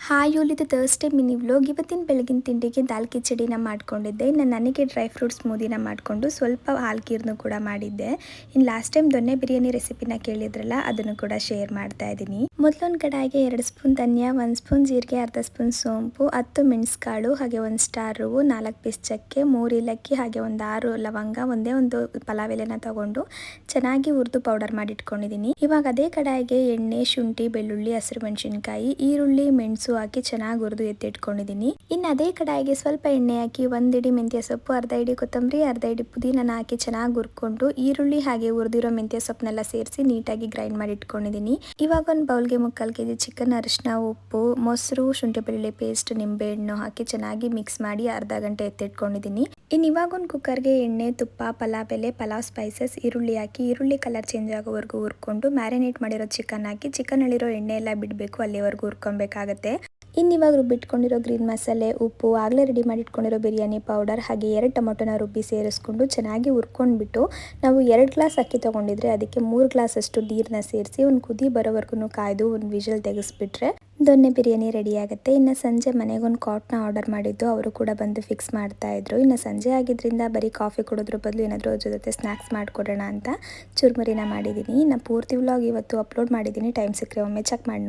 Hi ಓಲ್, ಇದು Thursday mini vlog. ಇವತ್ತಿನ ಬೆಳಗಿನ ತಿಂಡಿಗೆ ದಾಲ್ ಕಿಚಡಿನ ಮಾಡ್ಕೊಂಡಿದ್ದೆ. ಇನ್ನು ನನಗೆ ಡ್ರೈ ಫ್ರೂಟ್ ಸ್ಮೂದಿನ ಮಾಡಿಕೊಂಡು ಸ್ವಲ್ಪ ಹಾಲು ಖೀರ್ನು ಕೂಡ ಮಾಡಿದ್ದೆ. ಇನ್ನು ಲಾಸ್ಟ್ ಟೈಮ್ ದೊನ್ನೆ ಬಿರಿಯಾನಿ ರೆಸಿಪಿನ ಕೇಳಿದ್ರಲ್ಲ, ಅದನ್ನು ಕೂಡ ಶೇರ್ ಮಾಡ್ತಾ ಇದ್ದೀನಿ. ಮೊದಲೊಂದು ಕಡಾಯಿಗೆ 2 ಸ್ಪೂನ್ ಧನಿಯಾ, 1 ಸ್ಪೂನ್ ಜೀರಿಗೆ, ಅರ್ಧ ಸ್ಪೂನ್ ಸೋಂಪು, 10 ಮೆಣಸುಕಾಳು, ಹಾಗೆ 1 ಸ್ಟಾರ್ ಹೂವು, 4 ಪೀಸ್ ಚಕ್ಕೆ, 3 ಏಲಕ್ಕಿ, ಹಾಗೆ ಒಂದು 6 ಲವಂಗ, ಒಂದೇ ಒಂದು ಪಲಾವ್ ಎಲೆನ ತಗೊಂಡು ಚೆನ್ನಾಗಿ ಹುರಿದು ಪೌಡರ್ ಮಾಡಿ ಇಟ್ಕೊಂಡಿದ್ದೀನಿ. ಇವಾಗ ಅದೇ ಕಡಾಯಿಗೆ ಎಣ್ಣೆ, ಶುಂಠಿ, ಬೆಳ್ಳುಳ್ಳಿ, ಹಸಿರು ಮೆಣಸಿನಕಾಯಿ, ಈರುಳ್ಳಿ, ಮೆಣಸು ಹಾಕಿ ಚೆನ್ನಾಗಿ ಹುರಿದು ಎತ್ತಿಟ್ಕೊಂಡಿದ್ದೀನಿ. ಇನ್ನು ಅದೇ ಕಡಾಯಿಗೆ ಸ್ವಲ್ಪ ಎಣ್ಣೆ ಹಾಕಿ 1 ಇಡಿ ಮೆಂತ್ಯ ಸೊಪ್ಪು, ಅರ್ಧ ಇಡಿ ಕೊತ್ತಂಬರಿ, ಅರ್ಧ ಇಡಿ ಪುದೀನ ಹಾಕಿ ಚೆನ್ನಾಗಿ ಹುರ್ಕೊಂಡು ಈರುಳ್ಳಿ ಹಾಗೆ ಹುರಿದಿರೋ ಮೆಂತ್ಯ ಸೊಪ್ಪನ್ನೆಲ್ಲ ಸೇರಿಸಿ ನೀಟಾಗಿ ಗ್ರೈಂಡ್ ಮಾಡಿ ಇಟ್ಕೊಂಡಿದ್ದೀನಿ. ಇವಾಗ ಒಂದು ಬೌಲ್ಗೆ 3/4 kg ಚಿಕನ್, ಅರಿಶಿನ, ಉಪ್ಪು, ಮೊಸರು, ಶುಂಠಿ ಬೆಳ್ಳುಳ್ಳಿ ಪೇಸ್ಟ್, ನಿಂಬೆಹಣ್ಣು ಹಾಕಿ ಚೆನ್ನಾಗಿ ಮಿಕ್ಸ್ ಮಾಡಿ ಅರ್ಧ ಗಂಟೆ ಎತ್ತಿಟ್ಕೊಂಡಿದ್ದೀನಿ. ಇನ್ನು ಇವಾಗ ಒಂದು ಕುಕ್ಕರ್ಗೆ ಎಣ್ಣೆ, ತುಪ್ಪ, ಪಲಾವ್ ಎಲೆ, ಪಲಾವ್ ಸ್ಪೈಸಸ್, ಈರುಳ್ಳಿ ಹಾಕಿ ಈರುಳ್ಳಿ ಕಲರ್ ಚೇಂಜ್ ಆಗೋವರೆಗೂ ಹುರ್ಕೊಂಡು ಮ್ಯಾರಿನೇಟ್ ಮಾಡಿರೋ ಚಿಕನ್ ಹಾಕಿ ಚಿಕನಲ್ಲಿರೋ ಎಣ್ಣೆ ಎಲ್ಲ ಬಿಡಬೇಕು, ಅಲ್ಲಿವರೆಗೂ ಹುರ್ಕೊಬೇಕಾಗತ್ತೆ. ಇನ್ನು ಇವಾಗ ರುಬ್ಬಿಟ್ಕೊಂಡಿರೋ ಗ್ರೀನ್ ಮಸಾಲೆ, ಉಪ್ಪು, ಆಗಲೇ ರೆಡಿ ಮಾಡಿ ಇಟ್ಕೊಂಡಿರೋ ಬಿರಿಯಾನಿ ಪೌಡರ್ ಹಾಗೆ 2 ಟೊಮೊಟೊನ ರುಬ್ಬಿ ಸೇರಿಸ್ಕೊಂಡು ಚೆನ್ನಾಗಿ ಹುರ್ಕೊಂಡ್ಬಿಟ್ಟು, ನಾವು 2 ಗ್ಲಾಸ್ ಅಕ್ಕಿ ತೊಗೊಂಡಿದ್ರೆ ಅದಕ್ಕೆ 3 ಗ್ಲಾಸ್ ಅಷ್ಟು ನೀರನ್ನ ಸೇರಿಸಿ ಒಂದು ಕುದಿ ಬರೋವರೆಗೂ ಕಾಯ್ದು ಒಂದು ವಿಷಲ್ ತೆಗೆಸ್ಬಿಟ್ರೆ ದೊನ್ನೆ ಬಿರಿಯಾನಿ ರೆಡಿ ಆಗುತ್ತೆ. ಇನ್ನು ಸಂಜೆ ಮನೆಗೊಂದು ಕಾಟ್ನ ಆರ್ಡರ್ ಮಾಡಿದ್ದು, ಅವರು ಕೂಡ ಬಂದು ಫಿಕ್ಸ್ ಮಾಡ್ತಾ ಇದ್ರು. ಇನ್ನು ಸಂಜೆ ಆಗಿದ್ದರಿಂದ ಬರೀ ಕಾಫಿ ಕೊಡೋದ್ರ ಬದಲು ಏನಾದರೂ ಜೊತೆ ಸ್ನ್ಯಾಕ್ಸ್ ಮಾಡಿಕೊಡೋಣ ಅಂತ ಚುರುಮುರಿನ ಮಾಡಿದ್ದೀನಿ. ಇನ್ನು ಪೂರ್ತಿ ವ್ಲಾಗ್ ಇವತ್ತು ಅಪ್ಲೋಡ್ ಮಾಡಿದ್ದೀನಿ. ಟೈಮ್ ಸಿಕ್ಕರೆ ಒಮ್ಮೆ ಚೆಕ್ ಮಾಡಿ.